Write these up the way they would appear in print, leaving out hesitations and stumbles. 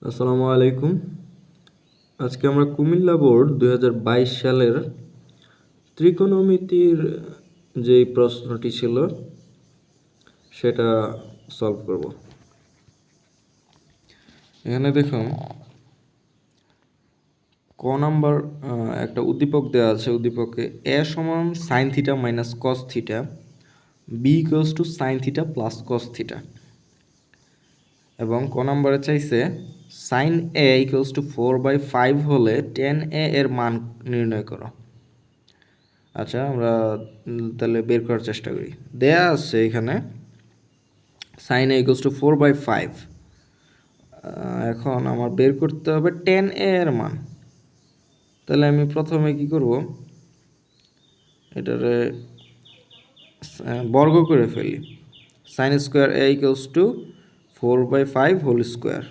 আসসালামু আলাইকুম। আজকে আমরা কুমিল্লা বোর্ড 2022 সালের ত্রিকোণমিতির যেই প্রশ্নটি ছিল সেটা সলভ করব। এখানে দেখুন ক নাম্বার একটা উদ্দীপক দেওয়া আছে। উদ্দীপকে এ সমান sine theta minus cos theta, b equals to sine theta plus cos theta, এবং ক নাম্বারে চাইছে সাইন এ ইকুয়ালস টু 4/5 হলে টেন এ এর মান নির্ণয় করো। আচ্ছা, আমরা তাহলে বের করার চেষ্টা করি। দেয়া আছে এখানে সাইন এ ইকুয়ালস টু 4/5। এখন আমার বের করতে হবে টেন এ এর মান। তাহলে আমি প্রথমে কি করব, এটারে বর্গ করে ফেলি। Sine square a equals to 4/5 whole square,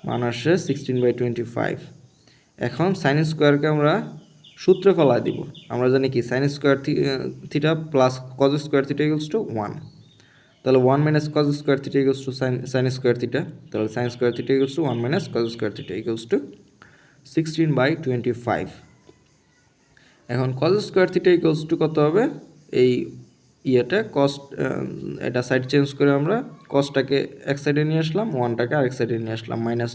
মান আসছে 16/25। এখন সাইন স্কোয়ারকে আমরা সূত্রে ফেলা দিব। আমরা জানি কি sine square theta plus cos square theta equals to 1। তাহলে 1 minus cos square theta equals to sine square theta. তাহলে sine square theta equals to 1 minus cos square theta equals to 16/25। এখন cos square theta equals to কত হবে? এই ইয়েটা cost, এটা side change করে আমরা কস্টটাকে এক সাইডে নিয়ে আসলাম, ওয়ানটাকে আরেক সাইডে নিয়ে আসলাম, মাইনাস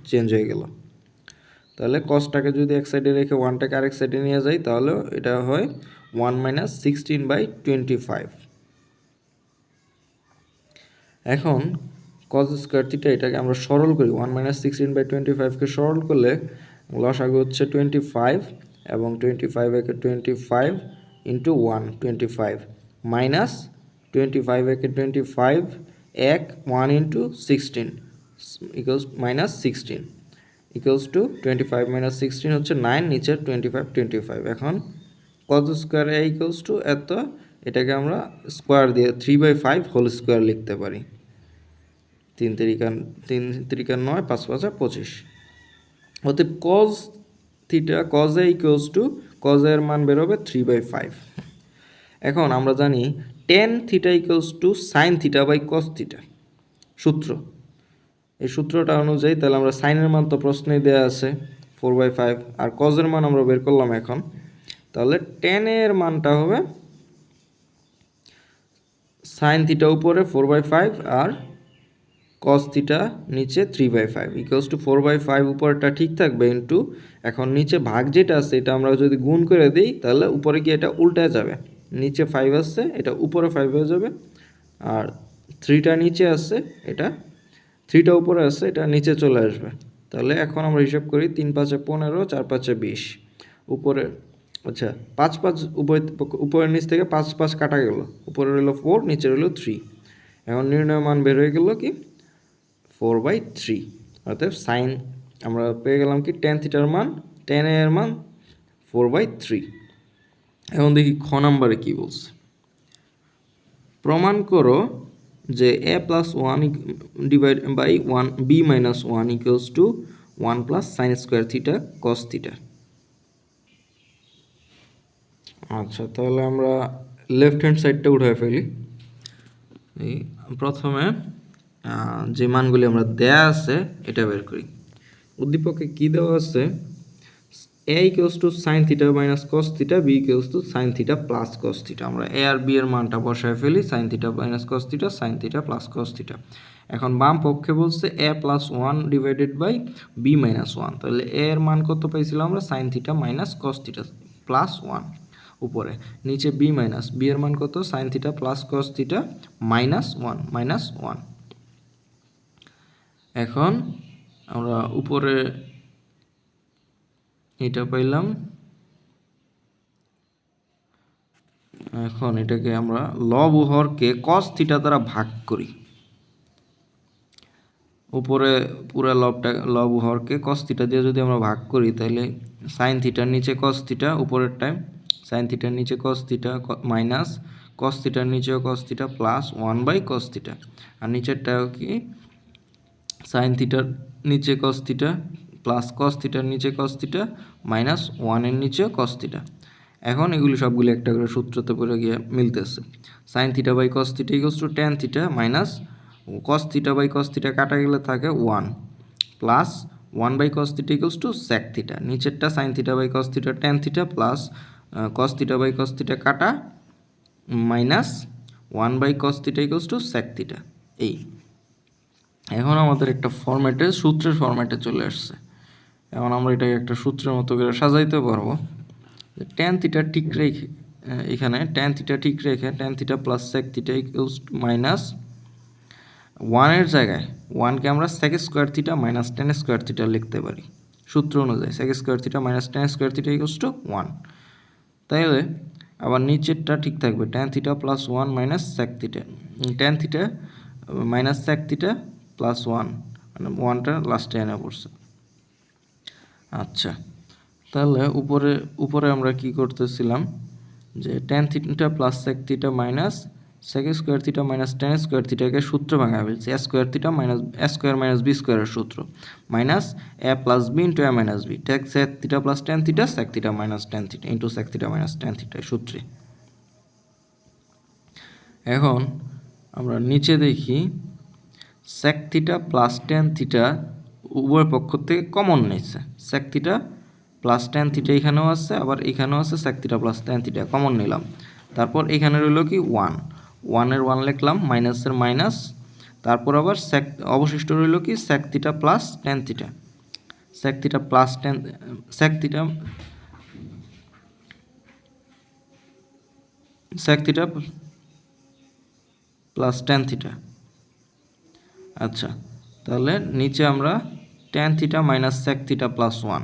চেঞ্জ হয়ে গেল। তাহলে কস্টটাকে যদি এক সাইডে রেখে ওয়ানটাকে আরেক সাইডে নিয়ে যাই তাহলে এটা হয় 1 মাইনাস 16/25। এখন কজ স্কোয়ার থিটা এটাকে আমরা সরল করি। 1 মাইনাস 16/25কে সরল করলে লসাগু হচ্ছে 25, এবং 25 একে 25 ইন্টু 1 25 মাইনাস 25 একে 25 এক 1 into 16 equals minus 16 equals to 25 minus 16 হচ্ছে 9, নিচের 25। এখন cos square a equals two এত, এটাকে আমরা স্কোয়ার দিয়ে 3/5 হোল স্কোয়ার লিখতে পারি। 3 তিরিকা 9, 5 5 25। অতএব cos theta cos a equals to cos এর মান বেরোবে 3/5। এখন আমরা জানি tan theta equals to sine theta by cos theta সূত্র। এই সূত্রটা অনুযায়ী তাহলে আমরা সাইনের মান তো প্রশ্নেই দেওয়া আছে 4/5, আর কজের মান আমরা বের করলাম এখন। তাহলে টেনের মানটা হবে সাইন থিটা উপরে 4/5 আর কস থিটা নিচে 3/5 ইকুয়ালস টু 4/5 উপরটা ঠিক থাকবে ইন্টু, এখন নিচে ভাগ যেটা আছে এটা আমরা যদি গুণ করে দিই তাহলে উপরে গিয়ে এটা উল্টে যাবে। নিচে 5 আসছে, এটা উপরে 5 হয়ে যাবে, আর 3টা নিচে আসছে, এটা 3টা উপরে আসছে, এটা নিচে চলে আসবে। তাহলে এখন আমরা হিসাব করি 3 5 15, 4 5 20 উপরে। আচ্ছা, 5 5 উপরের নিচ থেকে 5 5 কাটা গেল, উপরে রইল 4, নিচে রইল 3। এখন নির্ণয় মান বের হয়ে গেল কি 4/3। অর্থাৎ সাইন আমরা পেয়ে গেলাম কি টেন থিটার মান, টেন এর মান 4/3। এখন দেখি খ নাম্বারে কি বলছে। প্রমাণ করো যে a plus 1 divide by 1 b minus 1 equals to 1 plus sine square theta cos theta. আচ্ছা, তাহলে আমরা লেফট হ্যান্ড সাইডটা উঠায় ফেলি। এই প্রথমে যে মানগুলি আমরা দেয়া আছে এটা বের করি। উদ্দীপকে কি দেওয়া আছে? a equals to sine theta minus cos theta, b equals to sine theta plus cos theta. আমরা এ আর বি এর মানটা বসায় ফেলি, sine theta minus cos theta, sine theta plus cos theta. এখন বাম পক্ষে বলছে a plus 1 divided by b minus 1। তাহলে এ এর মান কত পাইছিলাম আমরা? Sine theta minus cos theta plus 1 উপরে, নিচে বি মাইনাস বি এর মান কত? Sign theta plus cos theta minus 1। এখন আমরা উপরে এটা পাইলাম। এখন এটাকে আমরা লব ও হরকে কস থিটা দ্বারা ভাগ করি। উপরে পুরো লব ও হরকে কস থিটা দিয়ে যদি আমরা ভাগ করি তাহলে সাইন থিটার নিচে কস থিটা, উপরের টাইম সাইন থিটার নিচে কস থিটা মাইনাস কস থিটার নিচেও কস থিটা প্লাস 1/কস থিটা, আর নিচেরটাও কি সাইন থিটার নিচে কস থিটা প্লাস কস থিটার নিচে কস থিটা মাইনাস 1 নিচেও কস থিটা। এখন এগুলি সবগুলি একটা করে সূত্রতে পড়ে গিয়ে মিলতেছে। Sine theta by cos theta equals to tan theta minus cos theta by cos theta কাটা গেলে থাকে 1, plus 1/cos θ equals to sec θ, নিচেরটা sin θ by cos θ tan θ plus cos θ by cos θ কাটা minus 1/cos θ equals to sec θ। এই এখন আমাদের একটা ফরম্যাটে সূত্রের ফরম্যাটে চলে আসছে। এখন আমরা এটাকে একটা সূত্রের মতো করে সাজাইতে পারবো। tan θ ঠিক রেখে এখানে tan θ ঠিক রেখে tan θ plus sec θ equals to minus 1 এর জায়গায় 1 কে আমরা sec square θ minus tan square θ লিখতে পারি সূত্র অনুযায়ী। sec square θ minus tan square θ equals to 1। তাইলে আবার নিচেরটা ঠিক থাকবে tan θ plus 1 minus sec θ, tan θ minus sec θ plus 1, মানে 1টা লাস্টে এনে পড়ছে। আচ্ছা, তাহলে উপরে আমরা কি করতেছিলাম যে tan θ plus sec θ minus sec square θ minus tan square থিটাকে সূত্র ভাঙা ফেলছি। a square θ minus a square minus b স্কয়ারের সূত্র minus a plus b into a minus b sec θ plus tan θ sec θ minus tan θ into sec θ minus tan θ সূত্রে। এখন আমরা নিচে দেখি sec θ প্লাস tan θ উভয় পক্ষ থেকে কমন নিচ্ছে। sec θ প্লাস tan θ এখানেও আছে, আবার এখানেও আছে sec θ প্লাস tan θ কমন নিলাম। তারপর এখানে রইল কি 1 এর 1 লিখলাম, মাইনাসের মাইনাস, তারপর আবার অবশিষ্ট রইল কি sec θ plus tan θ, sec θ plus tan sec θ plus tan θ। আচ্ছা, তাহলে নিচে আমরা tan θ মাইনাস sec θ প্লাস 1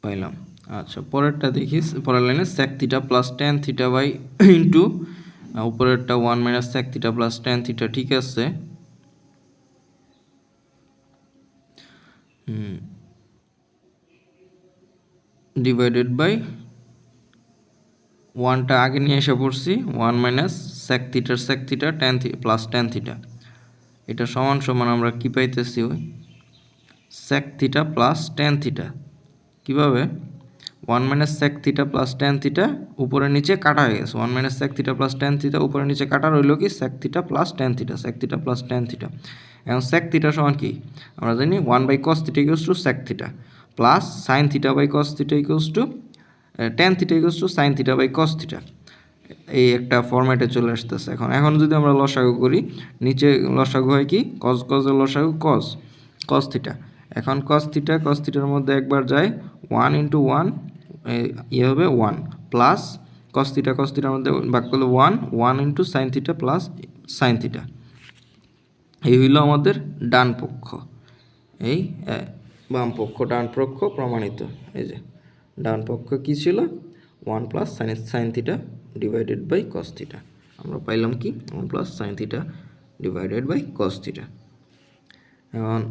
পাইলাম। আচ্ছা, পরেরটা দেখি, পরের লাইনে sec θ plus tan θ by into উপরেরটা 1 মাইনাস sec θ প্লাস tan θ ঠিক আছে। ডিভাইডেড বাই 1টা আগে নিয়ে এসে পড়ছি, 1 minus sec θ tan θ plus tan θ, এটা সমান সমান আমরা কি পাইতেছি ওই sec θ প্লাস tan θ। কিভাবে 1 মাইনাস sec θ প্লাস tan θ উপরে নিচে কাটা হয়ে গেছে, 1 মাইনাস sec θ প্লাস tan θ উপরে নিচে কাটা রইল কি sec θ plus tan θ, sec θ plus tan θ। এখন sec θ সমান কি আমরা জানি 1/cos θ equals to sec θ plus sin θ by cos θ equals to tan θ equals to sin θ by cos θ। এই একটা ফরম্যাটে চলে আসতেছে। এখন যদি আমরা লসাগু করি, নিচে লসাগু হয় কি cos এর লসাগু cos θ। এখন cos θর মধ্যে একবার যায় 1 ইন্টু 1 ইয়ে হবে 1 প্লাস cos θর মধ্যে ভাগ করলে 1 ইন্টু sin θ প্লাস sin θ। এই হইল আমাদের ডান পক্ষ, এই বাম পক্ষ ডান পক্ষ প্রমাণিত। এই যে ডান পক্ষ কি ছিল 1 plus sin θ divided by cos θ। আমরা পাইলাম কি 1 plus sin θ divided by cos θ। এখন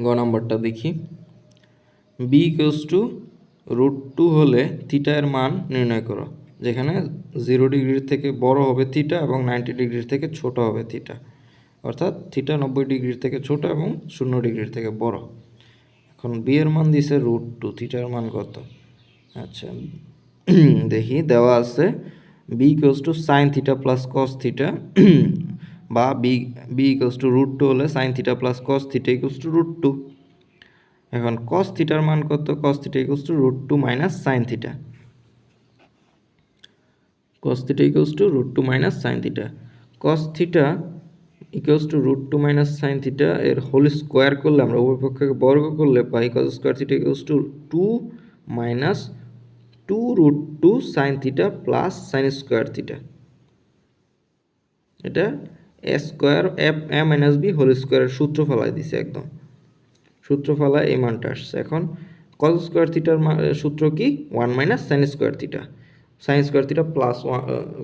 গ নাম্বারটা দেখি, b ইকুয়ালস টু √2 হলে থিটা এর মান নির্ণয় করো, যেখানে 0 ডিগ্রির থেকে বড় হবে থিটা এবং 90 ডিগ্রির থেকে ছোট হবে থিটা, অর্থাৎ থিটা 90 ডিগ্রির থেকে ছোট এবং 0 ডিগ্রির থেকে বড়। এখন b এর মান দিয়েছে √2, থিটার মান কত? আচ্ছা দেখি, দেওয়া আছে b equals to sin θ plus cos θ, বা b ইকুয়ালস টু √2 হলে sin θ plus cos θ equals to √2। এখন cos θর মান কত? cos θ equals to √2 minus sin θ, cos θ equals to √2 minus sin θ। cos θ equals to √2 minus sin θ এর হোল স্কোয়ার করলে, আমরা উভয় পক্ষকে বর্গ করলে পাই cos square θ equals to 2 minus 2√2 sin θ plus sin square θ। এটা a square a minus b whole স্কোয়ারের সূত্র ফেলাই দিছে, একদম সূত্র ফেলায় এই মানটা আসছে। এখন cos স্কোয়ার থিটার সূত্র কি 1 minus sin square theta, sin square theta plus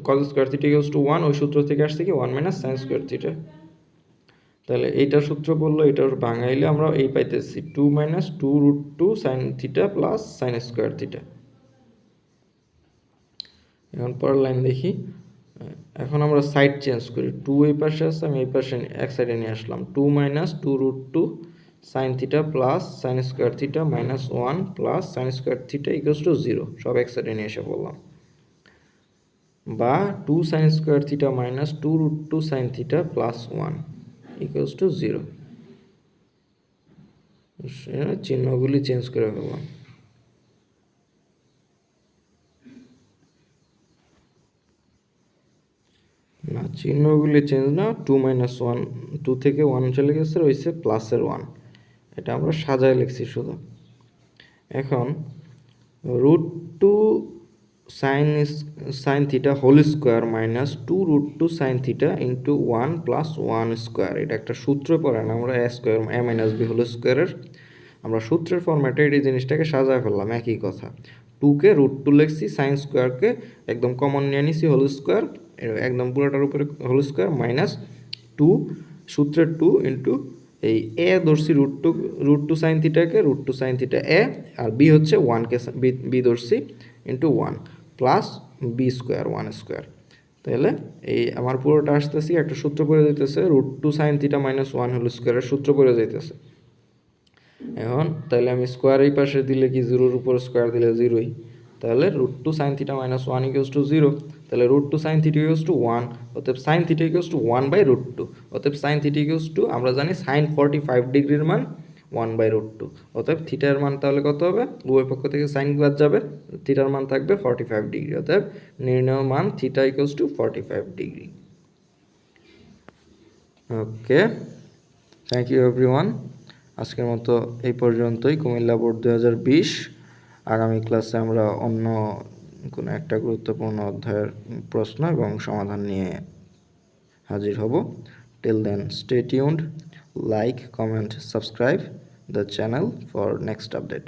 cos square theta equals to 1, ওই সূত্র থেকে আসছে কি 1 মাইনাস sin স্কোয়ার থিটা। তাহলে এইটার সূত্র বললো, এটার ভাঙাইলে আমরা এই পাইতেছি 2 minus 2√2 sin theta plus sin square theta. এখন পরের লাইন দেখি, এখন আমরা সাইড চেঞ্জ করি, 2 এই পাশে আছে, আমি এই পাশে এক সাইডে নিয়ে আসলাম, 2 minus 2√2 sin theta plus sin square theta minus 1 plus sin square theta equals two 0, সব এক সাইডে নিয়ে এসে বললাম। বা 2 sin square theta minus 2√2 sin theta plus 1 equals two 0। চিহ্নগুলি চেঞ্জ করে ফেললাম। না, চিহ্নগুলি চেঞ্জ না, 2 মাইনাস 1, 2 থেকে 1 চলে গেছে, রয়েছে প্লাসের 1। এটা আমরা সাজায় লিখছি শুধু। এখন √2 sine theta whole square minus 2√2 sine theta into 1 plus 1 square, এটা একটা সূত্র পড়ে না আমরা, a square a minus b whole স্কোয়ারের আমরা সূত্রের ফর্ম্যাটে এই জিনিসটাকে সাজায় ফেললাম। একই কথা, 2কে √2 লিখছি, সাইন স্কোয়ারকে একদম কমন নিয়ে নিছি হোল স্কোয়ার, একদম পুরোটার উপরে হোল স্কোয়ার মাইনাস 2 সূত্রের 2 ইন্টু এই এ ধরছি √2 সাইন থিটাকে √2 সাইন থিটা এ, আর বি হচ্ছে 1কে বি ধরছি into 1 plus B square 1 square. তাহলে এই আমার পুরোটা আসতেছি একটা সূত্র পড়ে যাইতেছে, √2 সাইন থিটা মাইনাস 1 হোল স্কোয়ারের সূত্র পড়ে যাইতেছে। এখন তাহলে আমি স্কোয়ার এই পাশে দিলে কি 0-র উপর স্কোয়ার দিলে 0ই, তাহলে √2 sine theta minus 1 equals two 0। তাহলে √2 সাইন থিটা ইকুয়ালস টু 1, অতএব সাইন থিটা ইকুয়ালস টু 1/√2। অতএব সাইন থিটা ইকুয়ালস টু, আমরা জানি সাইন 45 ডিগ্রির মান 1/√2। অতএব থিটার মান তাহলে কত হবে, উভয় পক্ষ থেকে সাইন বাদ যাবে, থিটার মান থাকবে 45 ডিগ্রি। অতএব নির্ণয় মান theta equals to 45 degree. Okay, thank you everyone. আজকের মতো এই পর্যন্তই। কুমিল্লা বোর্ড 2020। আগামী ক্লাসে আমরা অন্য কোনো একটা গুরুত্বপূর্ণ অধ্যায়ের প্রশ্ন এবং সমাধান নিয়ে হাজির হব। Till then stay tuned, like, comment, subscribe the channel for next update.